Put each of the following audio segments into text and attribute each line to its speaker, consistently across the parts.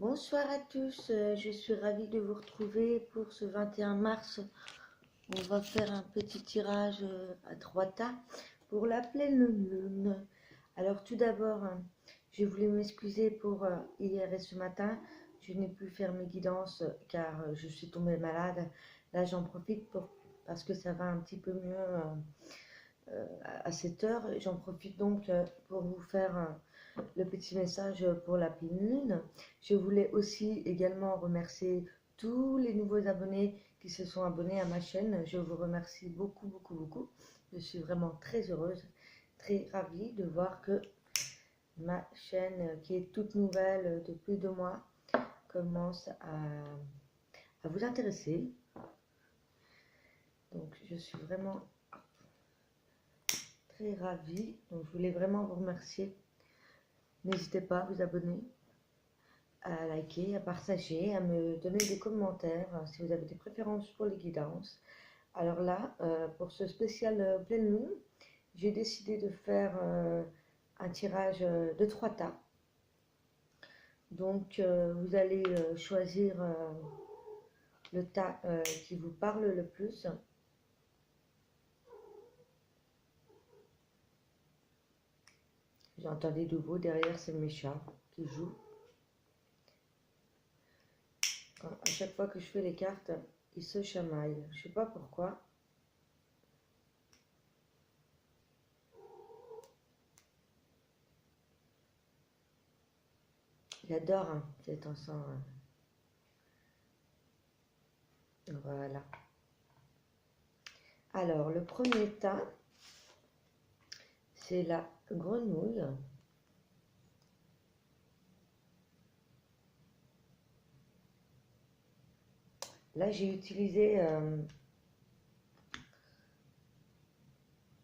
Speaker 1: Bonsoir à tous, je suis ravie de vous retrouver pour ce 21 mars. On va faire un petit tirage à 3 tas pour la pleine lune. Alors tout d'abord, je voulais m'excuser pour hier et ce matin. Je n'ai pu faire mes guidances car je suis tombée malade. Là j'en profite parce que ça va un petit peu mieux à cette heure. J'en profite donc pour vous faire le petit message pour la pleine lune. Je voulais aussi également remercier tous les nouveaux abonnés qui se sont abonnés à ma chaîne. Je vous remercie beaucoup, beaucoup, beaucoup. Je suis vraiment très heureuse, très ravie de voir que ma chaîne, qui est toute nouvelle de plus de mois, commence à vous intéresser. Donc, je suis vraiment très ravie. Donc, je voulais vraiment vous remercier. N'hésitez pas à vous abonner, à liker, à partager, à me donner des commentaires si vous avez des préférences pour les guidances. Alors là, pour ce spécial pleine lune, j'ai décidé de faire un tirage de 3 tas. Donc vous allez choisir le tas qui vous parle le plus. J'entends des nouveaux derrière, c'est mes chats qui jouent. À chaque fois que je fais les cartes, ils se chamaillent. Je ne sais pas pourquoi. J'adore cet encens. Voilà. Alors, le premier tas, c'est la grenouille. Là, j'ai utilisé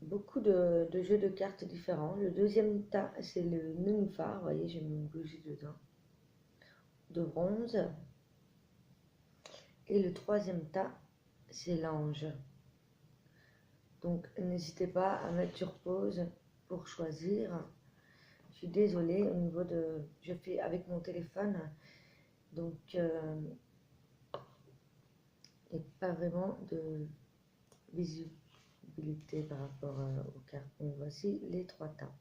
Speaker 1: beaucoup de jeux de cartes différents. Le deuxième tas, c'est le nénuphar. Vous voyez, j'ai mis une bougie dedans, de bronze. Et le troisième tas, c'est l'ange. Donc, n'hésitez pas à mettre sur pause pour choisir. Je suis désolée au niveau de... Je fais avec mon téléphone. Donc, il n'y a pas vraiment de visibilité par rapport aux cartes. Donc, voici les 3 tas.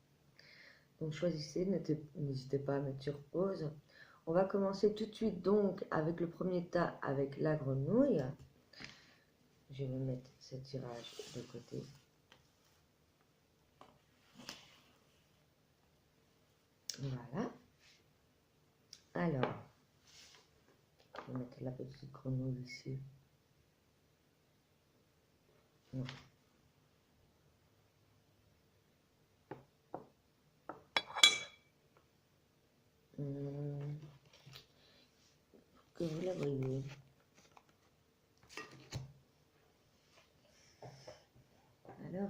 Speaker 1: Donc, choisissez, n'hésitez pas à mettre sur pause. On va commencer tout de suite donc avec le premier tas avec la grenouille. Je vais mettre ce tirage de côté. Voilà. Alors, je vais mettre la petite grenouille ici. Non. Que vous la voyez. Alors,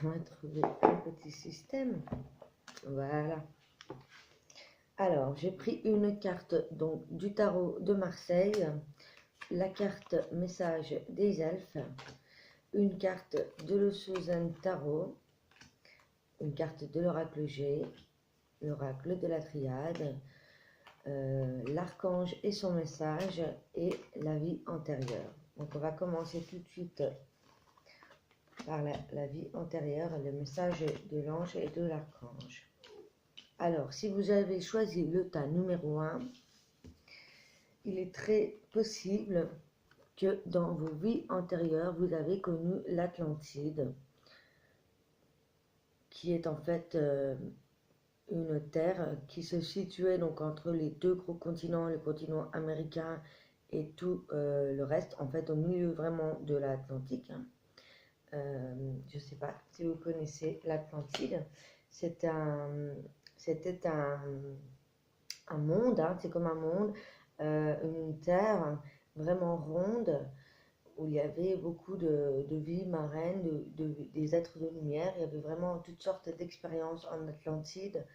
Speaker 1: on va trouver un petit système. Voilà. Alors, j'ai pris une carte donc du tarot de Marseille, la carte message des elfes, une carte de l'Ossozen Tarot, une carte de l'oracle G, l'oracle de la triade, l'archange et son message et la vie antérieure. Donc on va commencer tout de suite par la vie antérieure, le message de l'ange et de l'archange. Alors, si vous avez choisi le tas numéro 1, il est très possible que dans vos vies antérieures, vous avez connu l'Atlantide, qui est en fait une terre qui se situait donc entre les 2 gros continents, le continent américain et tout le reste, en fait au milieu vraiment de l'Atlantique. Je ne sais pas si vous connaissez l'Atlantide, c'était un monde, c'est comme un monde, une terre vraiment ronde, où il y avait beaucoup de vie marraine, des êtres de lumière. Il y avait vraiment toutes sortes d'expériences en Atlantide.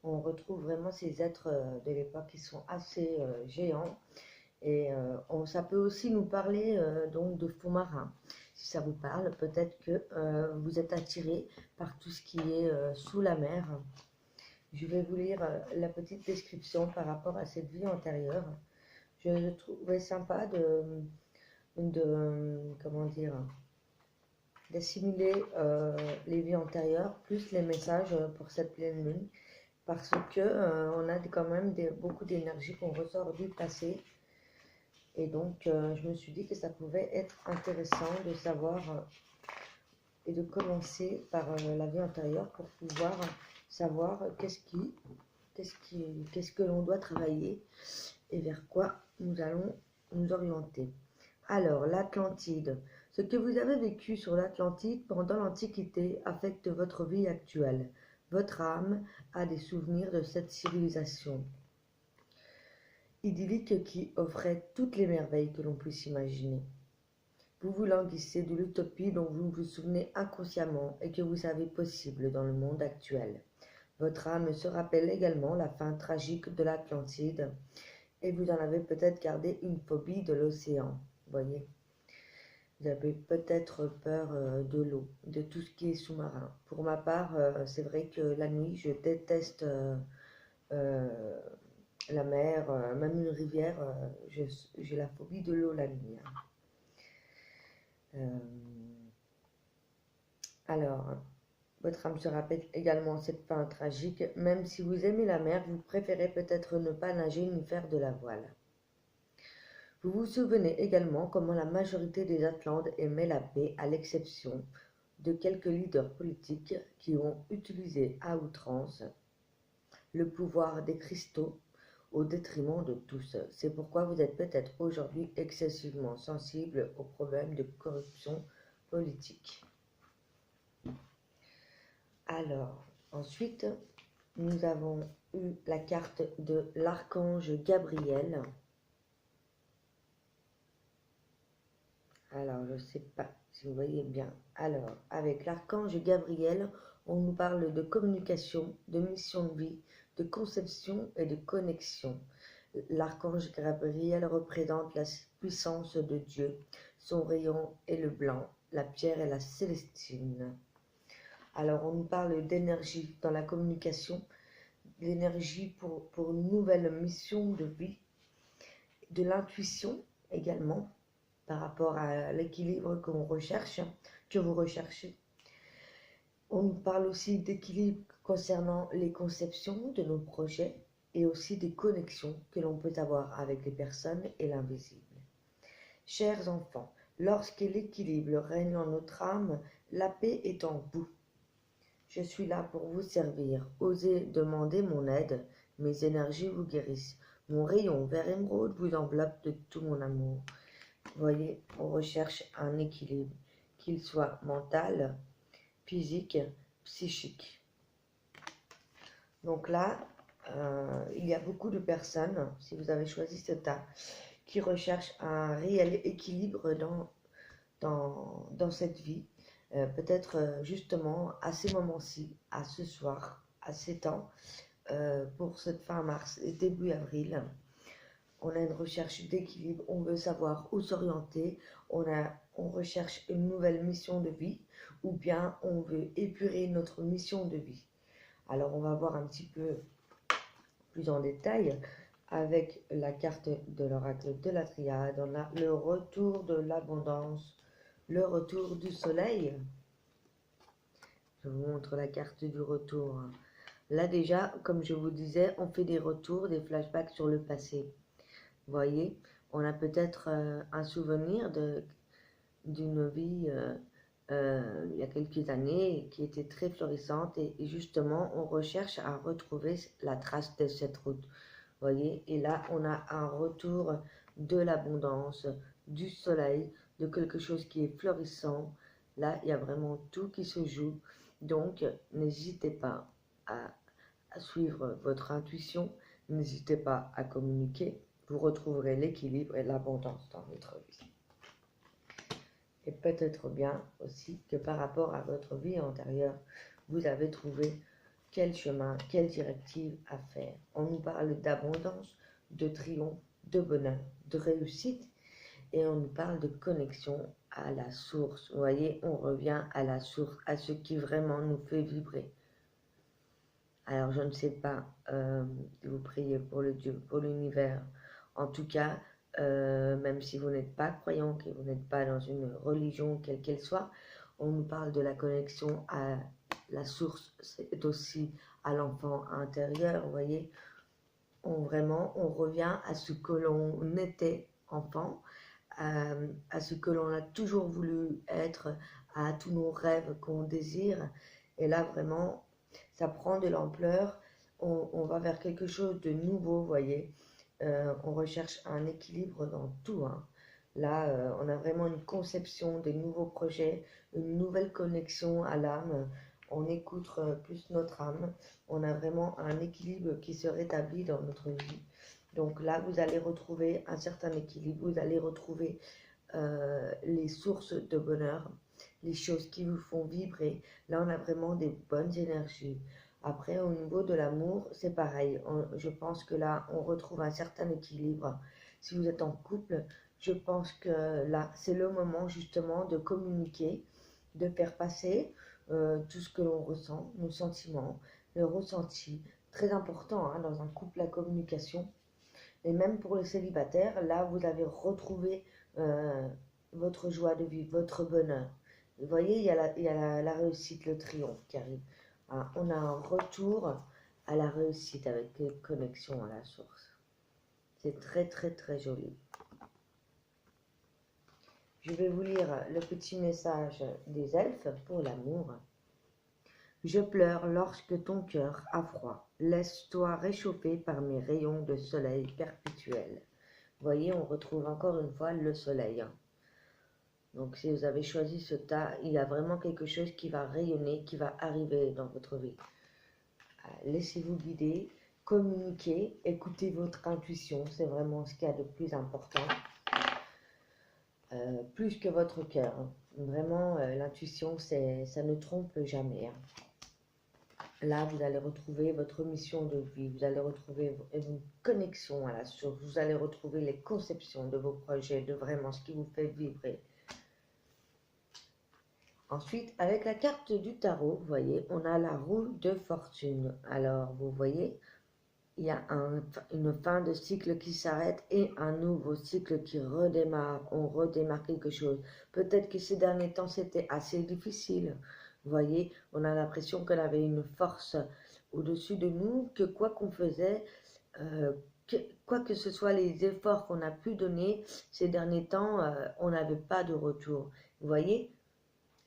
Speaker 1: On retrouve vraiment ces êtres de l'époque qui sont assez géants. Et ça peut aussi nous parler donc de fonds marins. Si ça vous parle, peut-être que vous êtes attiré par tout ce qui est sous la mer. Je vais vous lire la petite description par rapport à cette vie antérieure. Je trouvais sympa comment dire, d'assimiler les vies antérieures plus les messages pour cette pleine lune, parce que on a quand même beaucoup d'énergie qu'on ressort du passé, et donc je me suis dit que ça pouvait être intéressant de savoir et de commencer par la vie antérieure pour pouvoir savoir qu'est-ce que l'on doit travailler et vers quoi nous allons nous orienter. Alors, l'Atlantide. Ce que vous avez vécu sur l'Atlantide pendant l'Antiquité affecte votre vie actuelle. Votre âme a des souvenirs de cette civilisation idyllique qui offrait toutes les merveilles que l'on puisse imaginer. Vous vous languissez de l'utopie dont vous vous souvenez inconsciemment et que vous savez possible dans le monde actuel. Votre âme se rappelle également la fin tragique de l'Atlantide et vous en avez peut-être gardé une phobie de l'océan. Voyez, vous avez peut-être peur de l'eau, de tout ce qui est sous-marin. Pour ma part, c'est vrai que la nuit, je déteste la mer, même une rivière, j'ai la phobie de l'eau la nuit. Alors, votre âme se rappelle également cette fin tragique. Même si vous aimez la mer, vous préférez peut-être ne pas nager ni faire de la voile. Vous vous souvenez également comment la majorité des Atlantes aimaient la paix, à l'exception de quelques leaders politiques qui ont utilisé à outrance le pouvoir des cristaux au détriment de tous. C'est pourquoi vous êtes peut-être aujourd'hui excessivement sensible aux problèmes de corruption politique. Alors, ensuite, nous avons eu la carte de l'archange Gabriel. Alors, je ne sais pas si vous voyez bien. Alors, avec l'archange Gabriel, on nous parle de communication, de mission de vie, de conception et de connexion. L'archange Gabriel représente la puissance de Dieu. Son rayon est le blanc, la pierre est la célestine. Alors, on nous parle d'énergie dans la communication, l'énergie pour une nouvelle mission de vie, de l'intuition également, par rapport à l'équilibre qu'on recherche, que vous recherchez. On nous parle aussi d'équilibre concernant les conceptions de nos projets et aussi des connexions que l'on peut avoir avec les personnes et l'invisible. Chers enfants, lorsque l'équilibre règne en notre âme, la paix est en vous. Je suis là pour vous servir. Osez demander mon aide. Mes énergies vous guérissent. Mon rayon vert émeraude vous enveloppe de tout mon amour. Voyez, on recherche un équilibre, qu'il soit mental, physique, psychique. Donc là, il y a beaucoup de personnes, si vous avez choisi ce tas, qui recherchent un réel équilibre dans cette vie. Peut-être justement à ces moments-ci, à ce soir, à ces temps, pour cette fin mars et début avril. On a une recherche d'équilibre, on veut savoir où s'orienter, on recherche une nouvelle mission de vie, ou bien on veut épurer notre mission de vie. Alors on va voir un petit peu plus en détail avec la carte de l'oracle de la triade. On a le retour de l'abondance, le retour du soleil. Je vous montre la carte du retour. Là déjà, comme je vous disais, on fait des retours, des flashbacks sur le passé. Vous voyez, on a peut-être un souvenir d'une vie il y a quelques années qui était très florissante et justement on recherche à retrouver la trace de cette route. Vous voyez, et là on a un retour de l'abondance, du soleil, de quelque chose qui est florissant. Là, il y a vraiment tout qui se joue. Donc, n'hésitez pas à suivre votre intuition, n'hésitez pas à communiquer. Vous retrouverez l'équilibre et l'abondance dans votre vie. Et peut-être bien aussi que par rapport à votre vie antérieure, vous avez trouvé quel chemin, quelle directive à faire. On nous parle d'abondance, de triomphe, de bonheur, de réussite, et on nous parle de connexion à la source. Vous voyez, on revient à la source, à ce qui vraiment nous fait vibrer. Alors, je ne sais pas si vous priez pour le Dieu, pour l'univers. En tout cas, même si vous n'êtes pas croyant, que vous n'êtes pas dans une religion, quelle qu'elle soit, on nous parle de la connexion à la source, c'est aussi à l'enfant intérieur, vous voyez. On revient à ce que l'on était enfant, à ce que l'on a toujours voulu être, à tous nos rêves qu'on désire. Et là, vraiment, ça prend de l'ampleur. On va vers quelque chose de nouveau, vous voyez. On recherche un équilibre dans tout, hein. Là, on a vraiment une conception des nouveaux projets, une nouvelle connexion à l'âme. On écoute plus notre âme. On a vraiment un équilibre qui se rétablit dans notre vie. Donc là, vous allez retrouver un certain équilibre. Vous allez retrouver les sources de bonheur, les choses qui vous font vibrer. Là, on a vraiment des bonnes énergies. Après, au niveau de l'amour, c'est pareil. Je pense que là, on retrouve un certain équilibre. Si vous êtes en couple, je pense que là, c'est le moment justement de communiquer, de faire passer tout ce que l'on ressent, nos sentiments, le ressenti. Très important hein, dans un couple, la communication. Et même pour les célibataires, là, vous avez retrouvé euh, votre joie de vivre, votre bonheur. Vous voyez, il y a la réussite, le triomphe qui arrive. Ah, on a un retour à la réussite avec une connexion à la source. C'est très, très, très joli. Je vais vous lire le petit message des elfes pour l'amour. Je pleure lorsque ton cœur a froid. Laisse-toi réchauffer par mes rayons de soleil perpétuel. Vous voyez, on retrouve encore une fois le soleil. Hein. Donc si vous avez choisi ce tas, il y a vraiment quelque chose qui va rayonner, qui va arriver dans votre vie. Laissez-vous guider, communiquez, écoutez votre intuition, c'est vraiment ce qu'il y a de plus important. Plus que votre cœur. Hein. Vraiment, l'intuition, ça ne trompe jamais. Hein. Là, vous allez retrouver votre mission de vie, vous allez retrouver une connexion à la source, vous allez retrouver les conceptions de vos projets, de vraiment ce qui vous fait vibrer. Ensuite, avec la carte du tarot, vous voyez, on a la roue de fortune. Alors, vous voyez, il y a une fin de cycle qui s'arrête et un nouveau cycle qui redémarre. On redémarre quelque chose. Peut-être que ces derniers temps, c'était assez difficile. Vous voyez, on a l'impression qu'on avait une force au-dessus de nous, que quoi qu'on faisait, quoi que ce soit les efforts qu'on a pu donner ces derniers temps, on n'avait pas de retour. Vous voyez,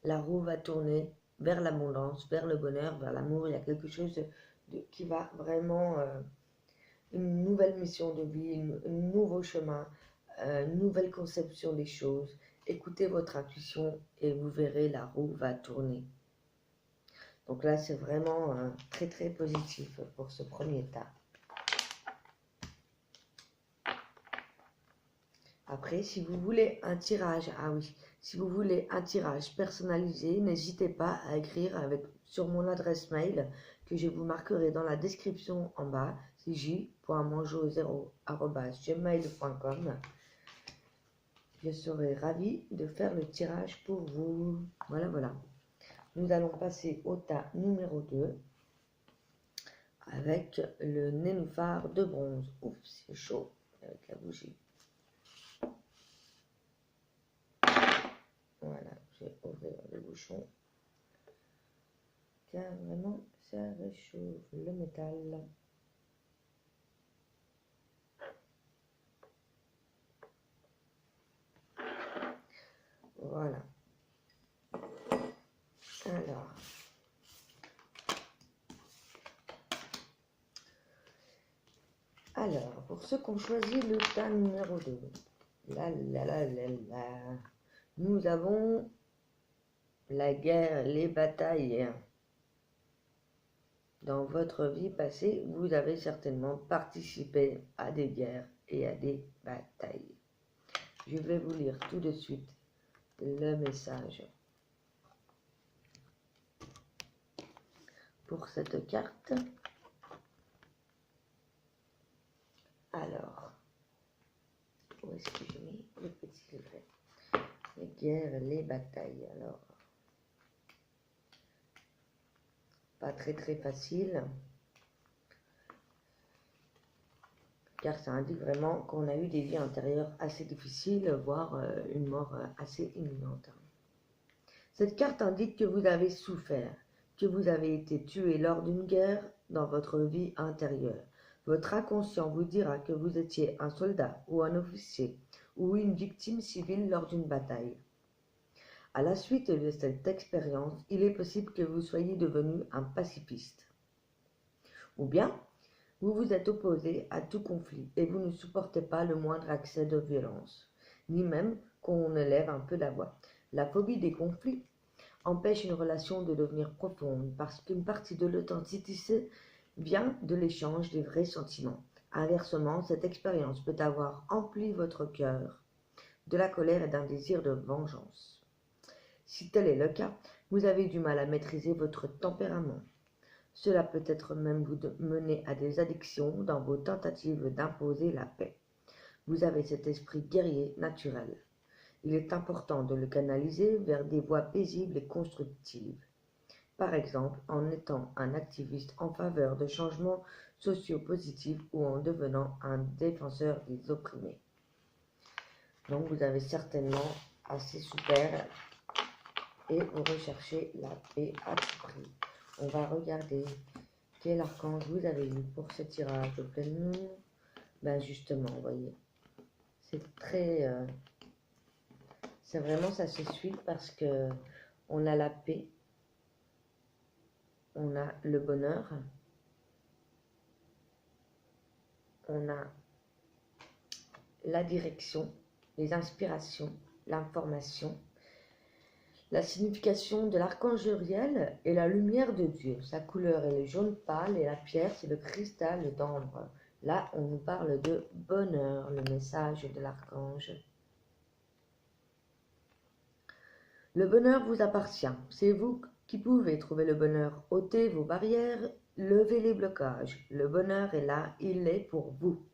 Speaker 1: la roue va tourner vers l'abondance, vers le bonheur, vers l'amour. Il y a quelque chose qui va vraiment... une nouvelle mission de vie, un nouveau chemin, une nouvelle conception des choses. Écoutez votre intuition et vous verrez la roue va tourner. Donc là, c'est vraiment très très positif pour ce premier tas. Après, si vous voulez un tirage, ah oui, si vous voulez un tirage personnalisé, n'hésitez pas à écrire sur mon adresse mail que je vous marquerai dans la description en bas, c'est j.manjo0@gmail.com. Je serai ravie de faire le tirage pour vous. Voilà, voilà. Nous allons passer au tas numéro 2 avec le nénuphar de bronze. Ouf, c'est chaud avec la bougie. Voilà, je vais ouvrir le bouchon. Car vraiment, ça réchauffe le métal. Voilà. Alors, pour ceux qui ont choisi le tas numéro 2, nous avons la guerre, les batailles. Dans votre vie passée, vous avez certainement participé à des guerres et à des batailles. Je vais vous lire tout de suite le message. Pour cette carte, alors, où est-ce que j'ai mis le petit livret? Les guerres, les batailles, alors, pas très très facile. car ça indique vraiment qu'on a eu des vies antérieures assez difficiles, voire une mort assez imminente. Cette carte indique que vous avez souffert, que vous avez été tué lors d'une guerre dans votre vie intérieure. Votre inconscient vous dira que vous étiez un soldat ou un officier ou une victime civile lors d'une bataille. À la suite de cette expérience, il est possible que vous soyez devenu un pacifiste. Ou bien, vous vous êtes opposé à tout conflit et vous ne supportez pas le moindre accès de violence, ni même qu'on élève un peu la voix. La phobie des conflits empêche une relation de devenir profonde parce qu'une partie de l'authenticité vient de l'échange des vrais sentiments. Inversement, cette expérience peut avoir empli votre cœur de la colère et d'un désir de vengeance. Si tel est le cas, vous avez du mal à maîtriser votre tempérament. Cela peut être même vous mener à des addictions dans vos tentatives d'imposer la paix. Vous avez cet esprit guerrier naturel. Il est important de le canaliser vers des voies paisibles et constructives. Par exemple, en étant un activiste en faveur de changements sociaux positifs ou en devenant un défenseur des opprimés. Donc vous avez certainement assez souffert et vous recherchez la paix à tout prix. On va regarder quel archange vous avez eu pour ce tirage de pleine lune. Ben justement, vous voyez, c'est très... c'est vraiment, ça se suit parce que on a la paix, on a le bonheur, on a la direction, les inspirations, l'information, la signification de l'archange Uriel et la lumière de Dieu. Sa couleur est le jaune pâle et la pierre, c'est le cristal d'ambre. Là, on nous parle de bonheur, le message de l'archange. Le bonheur vous appartient. C'est vous qui pouvez trouver le bonheur. Ôtez vos barrières, levez les blocages. Le bonheur est là, il est pour vous.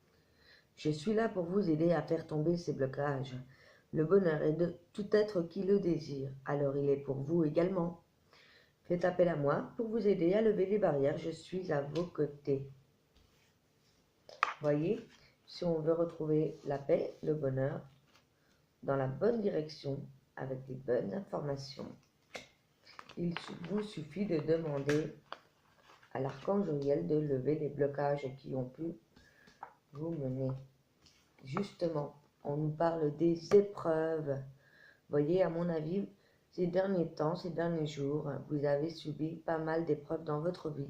Speaker 1: Je suis là pour vous aider à faire tomber ces blocages. Le bonheur est de tout être qui le désire, alors il est pour vous également. Faites appel à moi pour vous aider à lever les barrières, je suis à vos côtés. Voyez, si on veut retrouver la paix, le bonheur, dans la bonne direction, avec les bonnes informations, il vous suffit de demander à l'archange Uriel de lever les blocages qui ont pu vous mener. Justement, on nous parle des épreuves. Voyez, à mon avis, ces derniers temps, ces derniers jours, vous avez subi pas mal d'épreuves dans votre vie.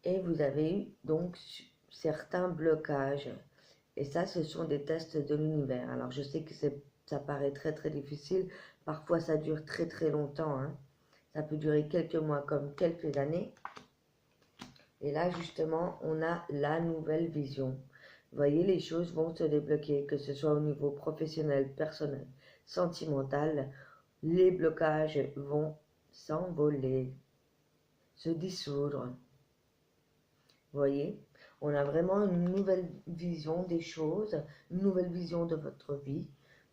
Speaker 1: Et vous avez eu donc certains blocages. Et ça, ce sont des tests de l'univers. Alors, je sais que ça paraît très très difficile. Parfois, ça dure très très longtemps. Ça peut durer quelques mois comme quelques années. Et là, justement, on a la nouvelle vision. Vous voyez, les choses vont se débloquer, que ce soit au niveau professionnel, personnel, sentimental. Les blocages vont s'envoler, se dissoudre. Vous voyez, on a vraiment une nouvelle vision des choses, une nouvelle vision de votre vie.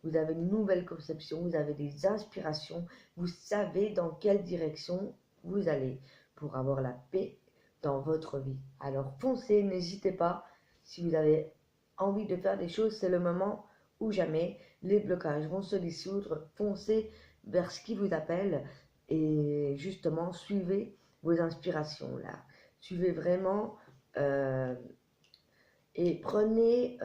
Speaker 1: Vous avez une nouvelle conception, vous avez des inspirations, vous savez dans quelle direction vous allez pour avoir la paix dans votre vie. Alors foncez, n'hésitez pas. Si vous avez envie de faire des choses, c'est le moment ou jamais. Les blocages vont se dissoudre. Foncez vers ce qui vous appelle et justement suivez vos inspirations là. Suivez vraiment et prenez,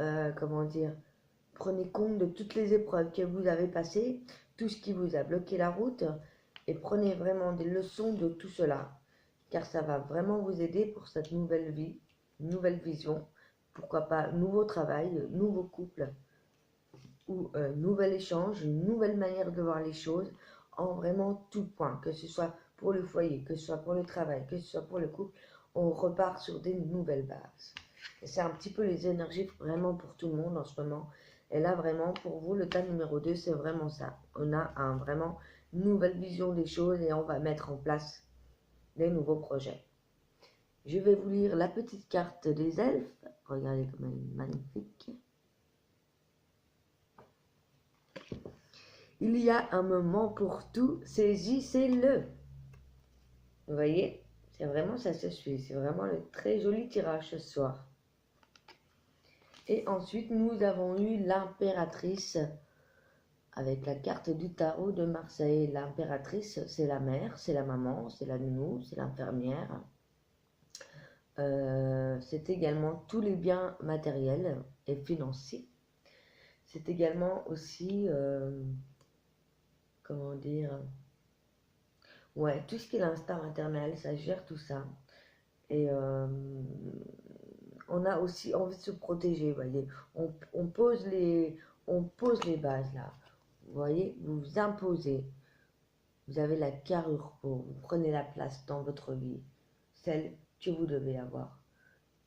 Speaker 1: prenez compte de toutes les épreuves que vous avez passées, tout ce qui vous a bloqué la route et prenez vraiment des leçons de tout cela. Car ça va vraiment vous aider pour cette nouvelle vie, une nouvelle vision, pourquoi pas nouveau travail, nouveau couple, ou nouvel échange, une nouvelle manière de voir les choses, en vraiment tout point, que ce soit pour le foyer, que ce soit pour le travail, que ce soit pour le couple, on repart sur des nouvelles bases. Et c'est un petit peu les énergies vraiment pour tout le monde en ce moment. Et là vraiment pour vous, le tas numéro 2, c'est vraiment ça. On a vraiment nouvelle vision des choses et on va mettre en place des nouveaux projets. Je vais vous lire la petite carte des elfes. Regardez comme elle est magnifique. Il y a un moment pour tout, saisissez-le. Vous voyez, c'est vraiment, ça se suit. C'est vraiment le très joli tirage ce soir. Et ensuite, nous avons eu l'impératrice avec la carte du tarot de Marseille. L'impératrice, c'est la mère, c'est la maman, c'est la nounou, c'est l'infirmière. C'est également tous les biens matériels et financiers. C'est également aussi, comment dire, ouais, tout ce qui est l'instinct maternel, ça gère tout ça. Et on a aussi envie de se protéger, vous voyez. On pose les bases là. Vous voyez, vous vous imposez. Vous avez la carrure pour, vous prenez la place dans votre vie, celle que vous devez avoir.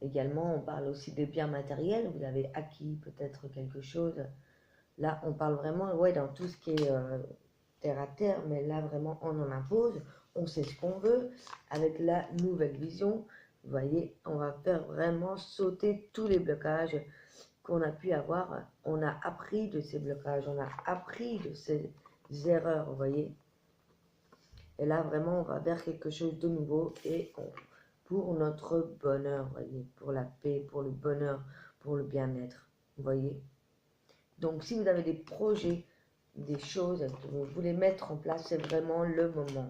Speaker 1: Également, on parle aussi des biens matériels. Vous avez acquis peut-être quelque chose. Là, on parle vraiment, ouais, dans tout ce qui est terre à terre, mais là, vraiment, on en impose. On sait ce qu'on veut. Avec la nouvelle vision, vous voyez, on va faire vraiment sauter tous les blocages qu'on a pu avoir. On a appris de ces blocages, on a appris de ces erreurs, vous voyez. Et là, vraiment, on va vers quelque chose de nouveau et pour notre bonheur, vous voyez, pour la paix, pour le bonheur, pour le bien-être, vous voyez. Donc, si vous avez des projets, des choses que vous voulez mettre en place, c'est vraiment le moment.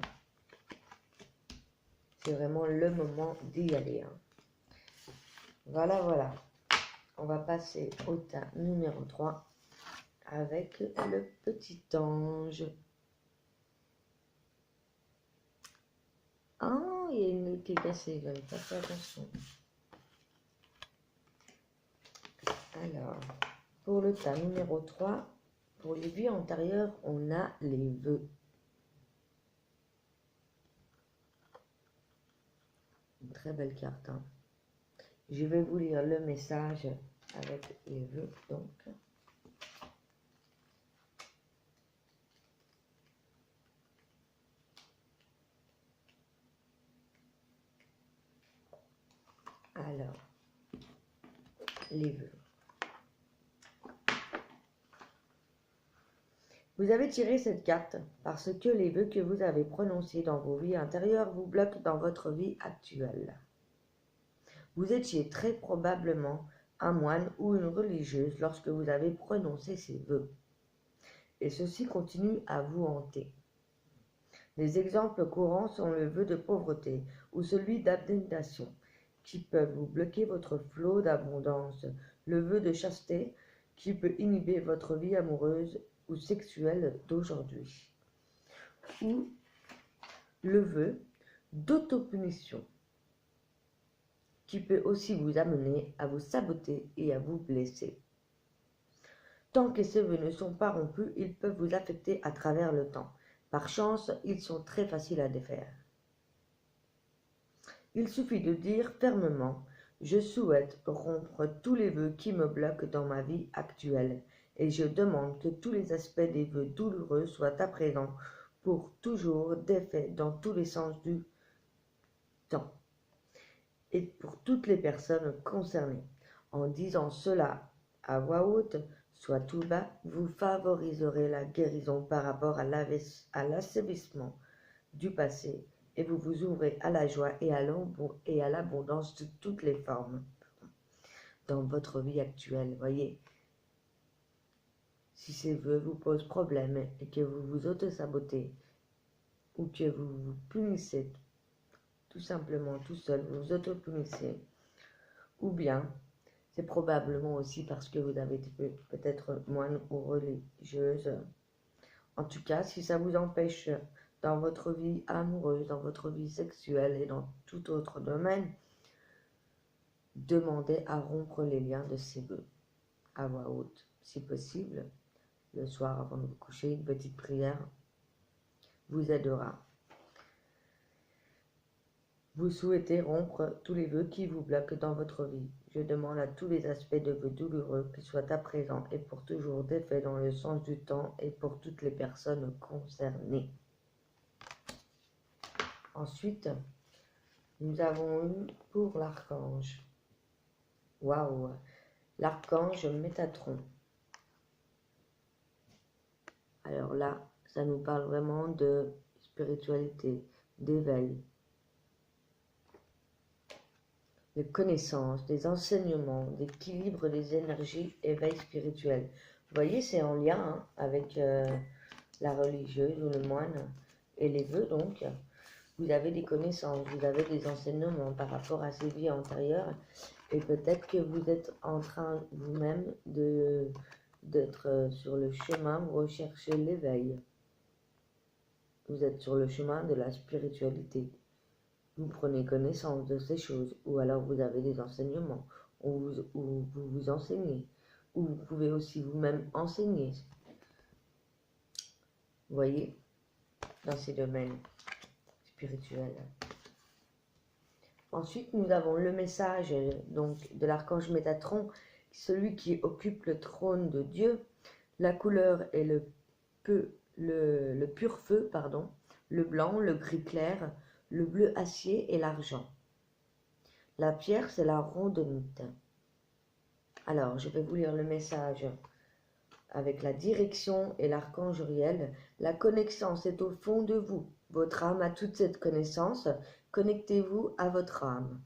Speaker 1: C'est vraiment le moment d'y aller. Hein. Voilà, voilà. On va passer au tas numéro 3 avec le petit ange. Ah, il y a une autre qui est cassée, je n'avais pas fait attention. Alors, pour le tas numéro 3, pour les vies antérieures, on a les vœux. Une très belle carte. Hein. Je vais vous lire le message avec les vœux, donc. Alors, les vœux. Vous avez tiré cette carte parce que les vœux que vous avez prononcés dans vos vies intérieures vous bloquent dans votre vie actuelle. Vous étiez très probablement un moine ou une religieuse lorsque vous avez prononcé ces vœux. Et ceci continue à vous hanter. Les exemples courants sont le vœu de pauvreté ou celui d'abnégation, qui peuvent vous bloquer votre flot d'abondance, le vœu de chasteté, qui peut inhiber votre vie amoureuse ou sexuelle d'aujourd'hui, ou le vœu d'autopunition, qui peut aussi vous amener à vous saboter et à vous blesser. Tant que ces vœux ne sont pas rompus, ils peuvent vous affecter à travers le temps. Par chance, ils sont très faciles à défaire. Il suffit de dire fermement « Je souhaite rompre tous les vœux qui me bloquent dans ma vie actuelle et je demande que tous les aspects des vœux douloureux soient à présent pour toujours défaits dans tous les sens du temps et pour toutes les personnes concernées. En disant cela à voix haute, soit tout bas, vous favoriserez la guérison par rapport à l'assainissement du passé et vous vous ouvrez à la joie et à l'abondance de toutes les formes dans votre vie actuelle. Voyez, si ces vœux vous posent problème et que vous vous auto-sabotez ou que vous vous punissez tout simplement tout seul, vous vous auto-punissez, ou bien c'est probablement aussi parce que vous avez été peut-être moine ou religieuse. En tout cas, si ça vous empêche dans votre vie amoureuse, dans votre vie sexuelle et dans tout autre domaine, demandez à rompre les liens de ces vœux à voix haute, si possible. Le soir avant de vous coucher, une petite prière vous aidera. Vous souhaitez rompre tous les vœux qui vous bloquent dans votre vie. Je demande à tous les aspects de vœux douloureux qu'ils soient à présent et pour toujours défaits dans le sens du temps et pour toutes les personnes concernées. Ensuite, nous avons eu pour l'archange. Waouh! L'archange Métatron. Alors là, ça nous parle vraiment de spiritualité, d'éveil. de connaissances, des enseignements, d'équilibre des énergies, éveil spirituel. Vous voyez, c'est en lien avec la religieuse ou le moine et les vœux, donc. Vous avez des connaissances, vous avez des enseignements par rapport à ces vies antérieures et peut-être que vous êtes en train vous-même d'être sur le chemin, vous recherchez l'éveil. Vous êtes sur le chemin de la spiritualité. Vous prenez connaissance de ces choses, ou alors vous avez des enseignements, ou vous vous enseignez, ou vous pouvez aussi vous-même enseigner. Vous voyez, dans ces domaines spirituels. Ensuite, nous avons le message donc de l'archange Métatron, celui qui occupe le trône de Dieu. La couleur est le pur feu, pardon, le blanc, le gris clair, le bleu acier et l'argent. La pierre, c'est la rondonite. Alors, je vais vous lire le message avec la direction et l'archange Uriel. La connaissance est au fond de vous. Votre âme a toute cette connaissance. Connectez-vous à votre âme.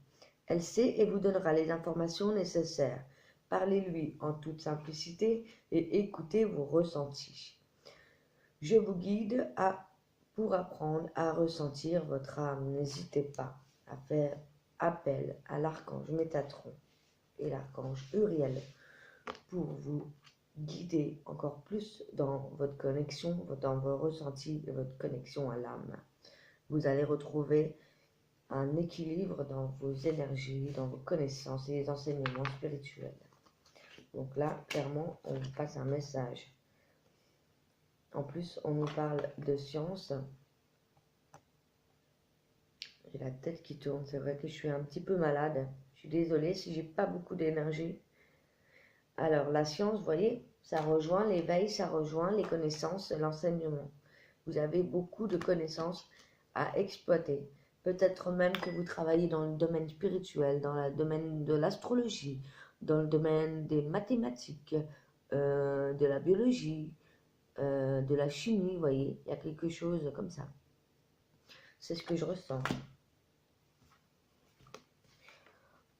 Speaker 1: Elle sait et vous donnera les informations nécessaires. Parlez-lui en toute simplicité et écoutez vos ressentis. Je vous guide pour apprendre à ressentir votre âme. N'hésitez pas à faire appel à l'archange Métatron et l'archange Uriel pour vous guider encore plus dans votre connexion, dans vos ressentis et votre connexion à l'âme. Vous allez retrouver un équilibre dans vos énergies, dans vos connaissances et les enseignements spirituels. Donc là, clairement, on vous passe un message. En plus, on nous parle de science. J'ai la tête qui tourne, c'est vrai que je suis un petit peu malade. Je suis désolée si j'ai pas beaucoup d'énergie. Alors, la science, vous voyez, ça rejoint l'éveil, ça rejoint les connaissances, l'enseignement. Vous avez beaucoup de connaissances à exploiter. Peut-être même que vous travaillez dans le domaine spirituel, dans le domaine de l'astrologie, dans le domaine des mathématiques, de la biologie, de la chimie, vous voyez. Il y a quelque chose comme ça. C'est ce que je ressens.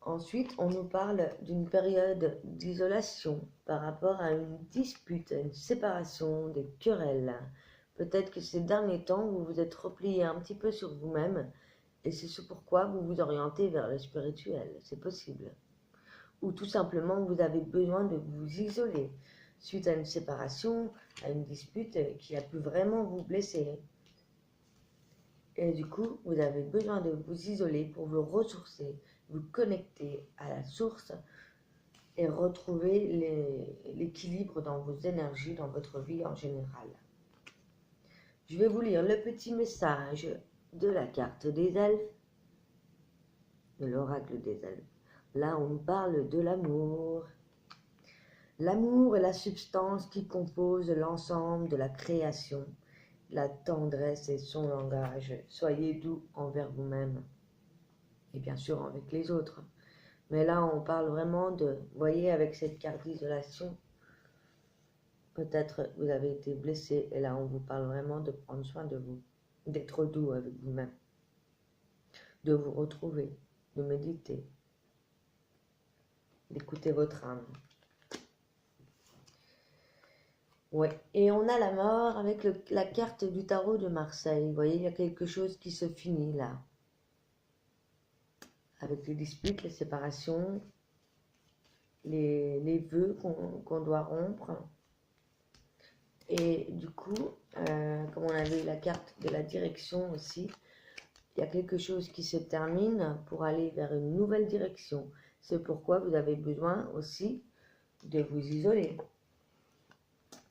Speaker 1: Ensuite, on nous parle d'une période d'isolation par rapport à une dispute, à une séparation, des querelles. Peut-être que ces derniers temps, vous vous êtes replié un petit peu sur vous-même et c'est ce pourquoi vous vous orientez vers le spirituel. C'est possible. Ou tout simplement, vous avez besoin de vous isoler suite à une séparation, à une dispute qui a pu vraiment vous blesser. Et du coup, vous avez besoin de vous isoler pour vous ressourcer, vous connecter à la source et retrouver l'équilibre dans vos énergies, dans votre vie en général. Je vais vous lire le petit message de la carte des elfes, de l'oracle des elfes. Là, on nous parle de l'amour. L'amour est la substance qui compose l'ensemble de la création. La tendresse est son langage. Soyez doux envers vous-même et bien sûr avec les autres. Mais là, on parle vraiment de, vous voyez, avec cette carte d'isolation, peut-être vous avez été blessé et là, on vous parle vraiment de prendre soin de vous, d'être doux avec vous-même, de vous retrouver, de méditer, d'écouter votre âme. Ouais, et on a la mort avec la carte du tarot de Marseille. Vous voyez, il y a quelque chose qui se finit là. Avec les disputes, les séparations, les vœux qu'on doit rompre. Et du coup, comme on avait la carte de la direction aussi, il y a quelque chose qui se termine pour aller vers une nouvelle direction. C'est pourquoi vous avez besoin aussi de vous isoler.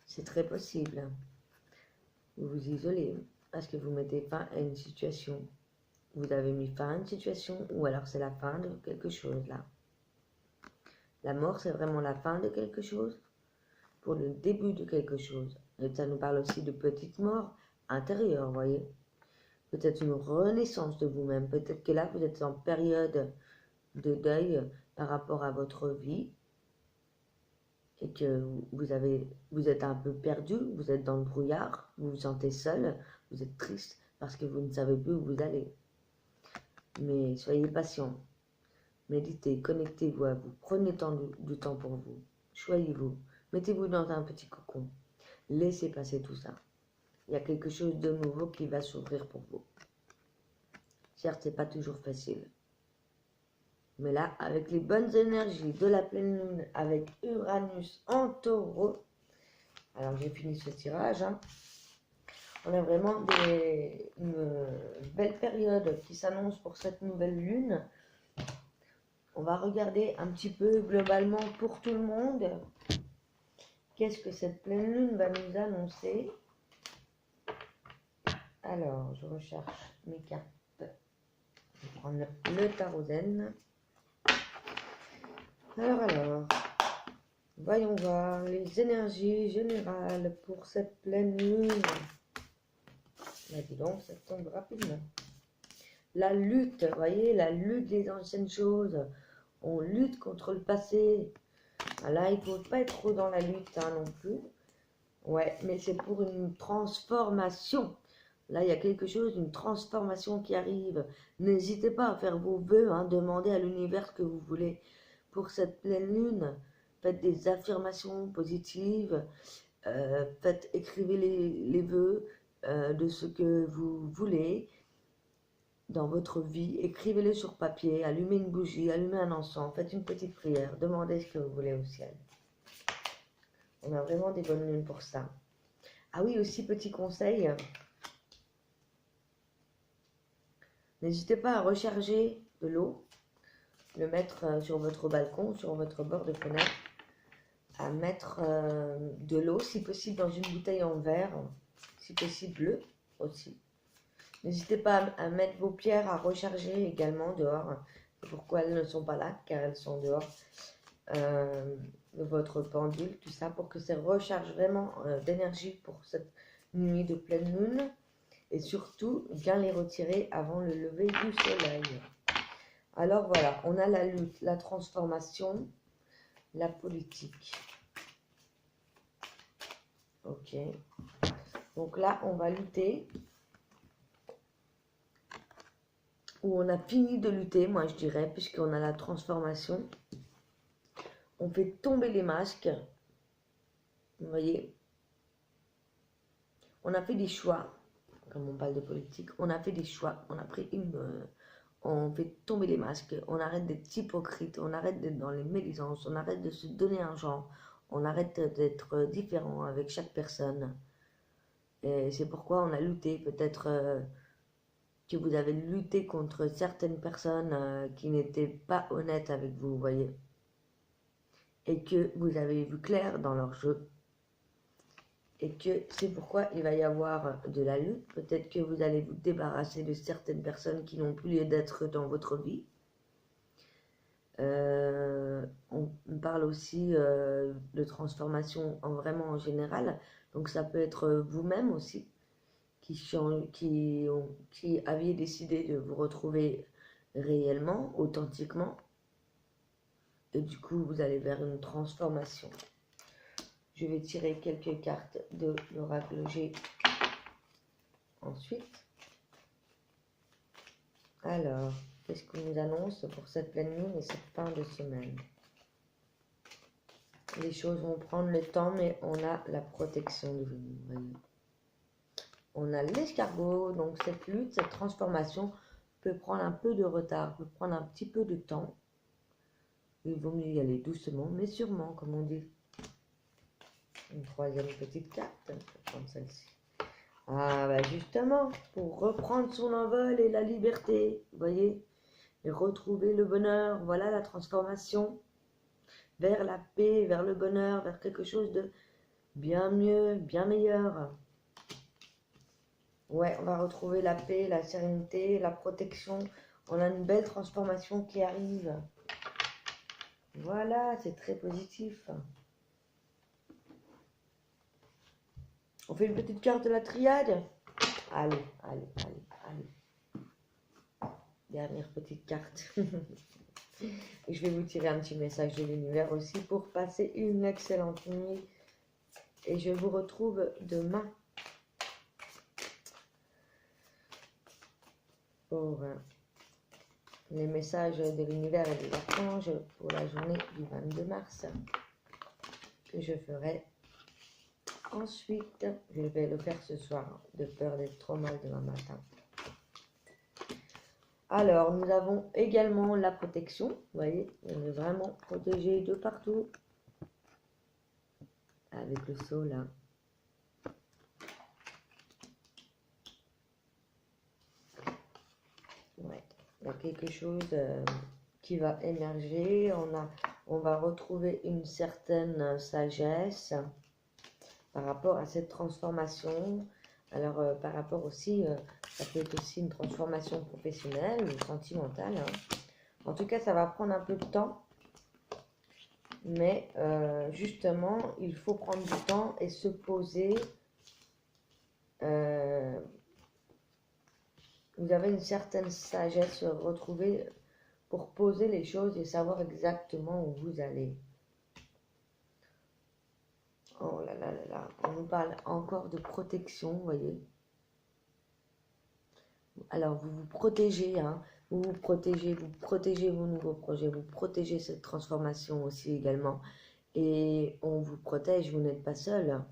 Speaker 1: C'est très possible. Vous vous isolez parce que vous mettez fin à une situation. Vous avez mis fin à une situation ou alors c'est la fin de quelque chose là. La mort, c'est vraiment la fin de quelque chose pour le début de quelque chose. Et ça nous parle aussi de petites morts intérieures, vous voyez. Peut-être une renaissance de vous-même. Peut-être que là, vous êtes en période de deuil par rapport à votre vie et que vous êtes un peu perdu, vous êtes dans le brouillard, vous vous sentez seul, vous êtes triste parce que vous ne savez plus où vous allez. Mais soyez patient. Méditez, connectez-vous à vous, prenez du temps pour vous, choyez-vous, mettez-vous dans un petit cocon, laissez passer tout ça. Il y a quelque chose de nouveau qui va s'ouvrir pour vous. Certes, c'est pas toujours facile. Mais là, avec les bonnes énergies de la pleine lune, avec Uranus en taureau, alors j'ai fini ce tirage, hein. On a vraiment une belle période qui s'annonce pour cette nouvelle lune. On va regarder un petit peu globalement pour tout le monde. Qu'est-ce que cette pleine lune va nous annoncer? Alors, je recherche mes cartes. Je vais prendre le tarot zen. Alors, voyons voir les énergies générales pour cette pleine lune. Bah, dis donc, ça tombe rapidement. La lutte, vous voyez, la lutte des anciennes choses. On lutte contre le passé. Là, il ne faut pas être trop dans la lutte hein, non plus. Ouais, mais c'est pour une transformation. Là, il y a quelque chose, une transformation qui arrive. N'hésitez pas à faire vos vœux, hein, demandez à l'univers ce que vous voulez. Pour cette pleine lune, faites des affirmations positives, écrivez les vœux de ce que vous voulez dans votre vie, écrivez-les sur papier, allumez une bougie, allumez un encens, faites une petite prière, demandez ce que vous voulez au ciel. On a vraiment des bonnes lunes pour ça. Ah oui, aussi petit conseil, n'hésitez pas à recharger de l'eau, le mettre sur votre balcon, sur votre bord de fenêtre, à mettre de l'eau, si possible dans une bouteille en verre, si possible bleu aussi. N'hésitez pas à mettre vos pierres à recharger également dehors. C'est pourquoi elles ne sont pas là, car elles sont dehors. De votre pendule, tout ça, pour que ça recharge vraiment d'énergie pour cette nuit de pleine lune. Et surtout, bien les retirer avant le lever du soleil. Alors voilà, on a la lutte, la transformation, la politique. Ok. Donc là, on va lutter. Où on a fini de lutter, moi je dirais, puisqu'on a la transformation. On fait tomber les masques. Vous voyez. On a fait des choix. Comme on parle de politique, on a fait des choix. On a pris on fait tomber les masques. On arrête d'être hypocrite. On arrête d'être dans les médisances. On arrête de se donner un genre. On arrête d'être différent avec chaque personne. Et c'est pourquoi on a lutté. Peut-être que vous avez lutté contre certaines personnes qui n'étaient pas honnêtes avec vous, vous voyez. Et que vous avez vu clair dans leur jeu. Et que c'est pourquoi il va y avoir de la lutte. Peut-être que vous allez vous débarrasser de certaines personnes qui n'ont plus lieu d'être dans votre vie. On parle aussi de transformation vraiment en général. Donc ça peut être vous-même aussi qui aviez décidé de vous retrouver réellement, authentiquement. Et du coup, vous allez vers une transformation. Je vais tirer quelques cartes de l'oracle G ensuite. Alors, qu'est-ce qu'on nous annonce pour cette pleine lune et cette fin de semaine? Les choses vont prendre le temps, mais on a la protection de vous. On a l'escargot, donc cette lutte, cette transformation peut prendre un peu de retard, peut prendre un petit peu de temps. Il vaut mieux y aller doucement, mais sûrement, comme on dit. Une troisième petite carte, je vais prendre celle-ci. Ah, bah justement, pour reprendre son envol et la liberté, vous voyez, et retrouver le bonheur, voilà la transformation vers la paix, vers le bonheur, vers quelque chose de bien mieux, bien meilleur. Ouais, on va retrouver la paix, la sérénité, la protection. On a une belle transformation qui arrive. Voilà, c'est très positif. On fait une petite carte de la triade. Allez. Dernière petite carte. Et je vais vous tirer un petit message de l'univers aussi pour passer une excellente nuit. Et je vous retrouve demain pour les messages de l'univers et des archanges pour la journée du 22 mars que je ferai ensuite. Je vais le faire ce soir, de peur d'être trop mal demain matin. Alors, nous avons également la protection. Vous voyez, on est vraiment protégé de partout. Avec le seau là. Ouais, il y a quelque chose qui va émerger. On va retrouver une certaine sagesse par rapport à cette transformation. Alors, par rapport aussi, ça peut être aussi une transformation professionnelle ou sentimentale. Hein. En tout cas, ça va prendre un peu de temps. Mais justement, il faut prendre du temps et se poser. Vous avez une certaine sagesse retrouvée pour poser les choses et savoir exactement où vous allez. Oh là là là là, on nous parle encore de protection, vous voyez. Alors, vous vous protégez, hein. Vous protégez vos nouveaux projets, vous protégez cette transformation aussi également. Et on vous protège, vous n'êtes pas seul.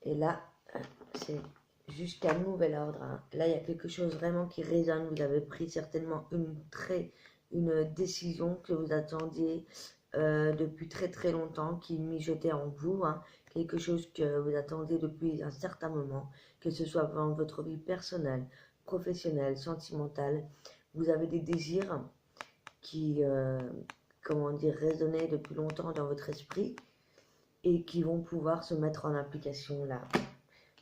Speaker 1: Et là, c'est jusqu'à nouvel ordre. Hein. Là, il y a quelque chose vraiment qui résonne. Vous avez pris certainement une décision que vous attendiez depuis très très longtemps, qui mijotait en vous. Hein. Quelque chose que vous attendiez depuis un certain moment, que ce soit dans votre vie personnelle, professionnelle, sentimentale. Vous avez des désirs qui, comment dire, résonnaient depuis longtemps dans votre esprit et qui vont pouvoir se mettre en application là.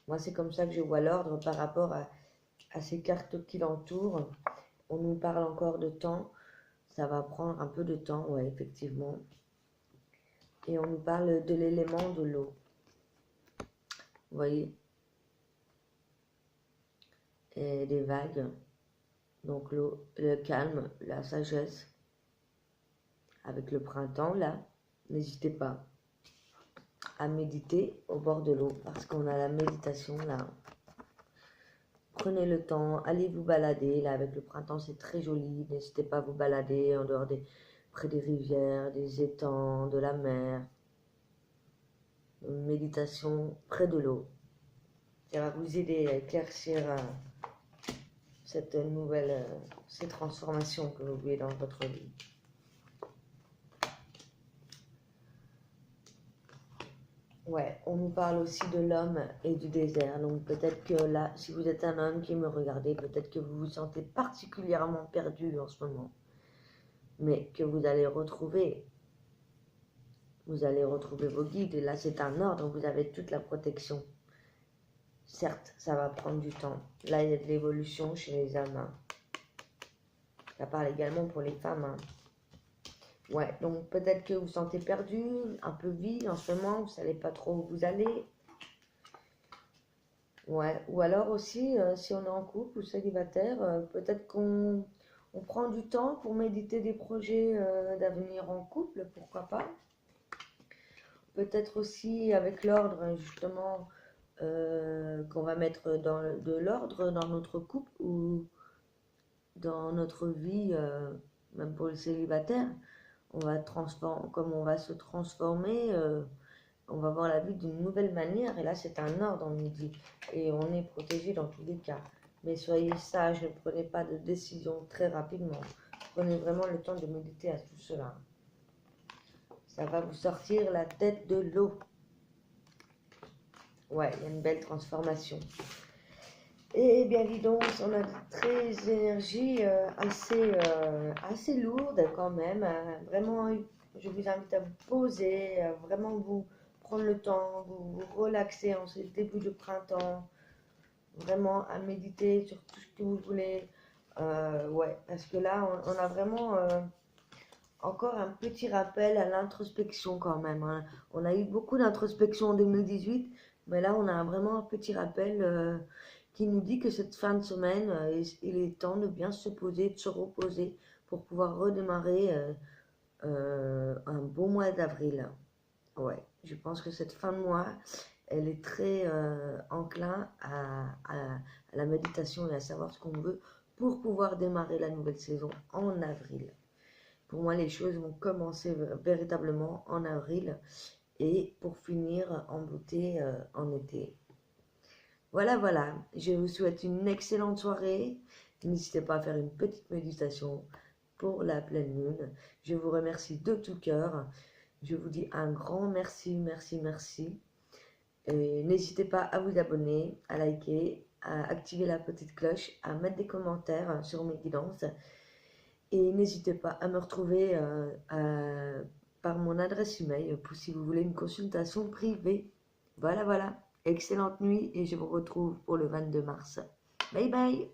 Speaker 1: Moi, c'est comme ça que je vois l'ordre par rapport à ces cartes qui l'entourent. On nous parle encore de temps. Ça va prendre un peu de temps, ouais, effectivement. Et on nous parle de l'élément de l'eau. Vous voyez? Et des vagues. Donc l'eau, le calme, la sagesse. Avec le printemps, là, n'hésitez pas à méditer au bord de l'eau. Parce qu'on a la méditation, là. Prenez le temps, allez vous balader. Là, avec le printemps, c'est très joli. N'hésitez pas à vous balader en dehors près des rivières, des étangs, de la mer. Une méditation près de l'eau. Ça va vous aider à éclaircir ces transformations que vous voyez dans votre vie. Ouais, on nous parle aussi de l'homme et du désert. Donc peut-être que là, si vous êtes un homme qui me regardez, peut-être que vous vous sentez particulièrement perdu en ce moment. Mais que vous allez retrouver vos guides. Et là, c'est un ordre, vous avez toute la protection. Certes, ça va prendre du temps. Là, il y a de l'évolution chez les hommes. Hein. Ça parle également pour les femmes. Hein. Ouais, donc peut-être que vous vous sentez perdu, un peu vide en ce moment, vous ne savez pas trop où vous allez. Ouais, ou alors aussi, si on est en couple ou célibataire, peut-être qu'on prend du temps pour méditer des projets d'avenir en couple, pourquoi pas. Peut-être aussi avec l'ordre, justement, qu'on va mettre de l'ordre dans notre couple ou dans notre vie, même pour le célibataire. Comme on va se transformer, on va voir la vie d'une nouvelle manière. Et là, c'est un ordre, on nous dit. Et on est protégé dans tous les cas. Mais soyez sages, ne prenez pas de décision très rapidement. Prenez vraiment le temps de méditer à tout cela. Ça va vous sortir la tête de l'eau. Ouais, il y a une belle transformation. Et bien évidemment, on a des énergies assez lourdes quand même. Vraiment, je vous invite à vous poser, à vraiment vous prendre le temps, vous relaxer en ce début de printemps. Vraiment à méditer sur tout ce que vous voulez. Ouais, parce que là, on a vraiment encore un petit rappel à l'introspection quand même. Hein. On a eu beaucoup d'introspection en 2018, mais là, on a vraiment un petit rappel qui nous dit que cette fin de semaine, il est temps de bien se poser, de se reposer pour pouvoir redémarrer un beau mois d'avril. Ouais, je pense que cette fin de mois, elle est très enclin à la méditation et à savoir ce qu'on veut pour pouvoir démarrer la nouvelle saison en avril. Pour moi, les choses vont commencer véritablement en avril et pour finir en beauté en été. Voilà, voilà, je vous souhaite une excellente soirée. N'hésitez pas à faire une petite méditation pour la pleine lune. Je vous remercie de tout cœur. Je vous dis un grand merci, merci, merci. Et n'hésitez pas à vous abonner, à liker, à activer la petite cloche, à mettre des commentaires sur mes guidances. Et n'hésitez pas à me retrouver par mon adresse email pour si vous voulez une consultation privée. Voilà, voilà. Excellente nuit et je vous retrouve pour le 22 mars. Bye bye!